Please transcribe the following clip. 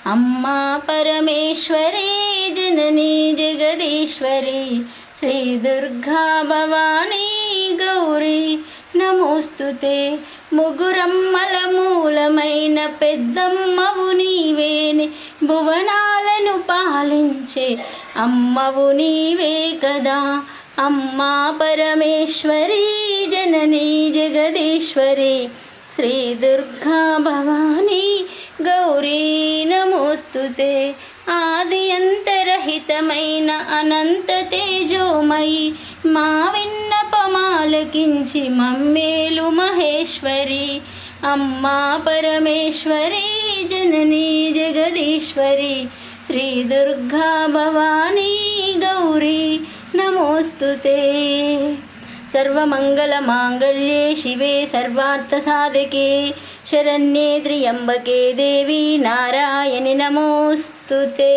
अम्मा परमेश्वरी जननी जगदीश्वरी श्री दुर्गा भवानी गौरी नमोस्तुते ముగురమ్మల మూలమైన పెద్దమ్మవు నీవేనే భువనాలను పాలించే అమ్మవు నీవే కదా అమ్మా పరమేశ్వరి జననీ జగదీశ్వరి శ్రీ దుర్గా భవానీ గౌరీ నమోస్తుతే ఆది అంతరహితమైన అనంత తేజోమయి మా విన్నపమాలకించి మమ్మేలు మహేశ్వరి అమ్మా పరమేశ్వరి జననీ జగదీశ్వరి శ్రీ దుర్గా భవానీ గౌరీ నమోస్తుతే सर्वमङ्गलमाङ्गल्ये शिवे सर्वार्थसाधके शरण्ये त्र्यम्बके देवी नारायणि नमोऽस्तुते।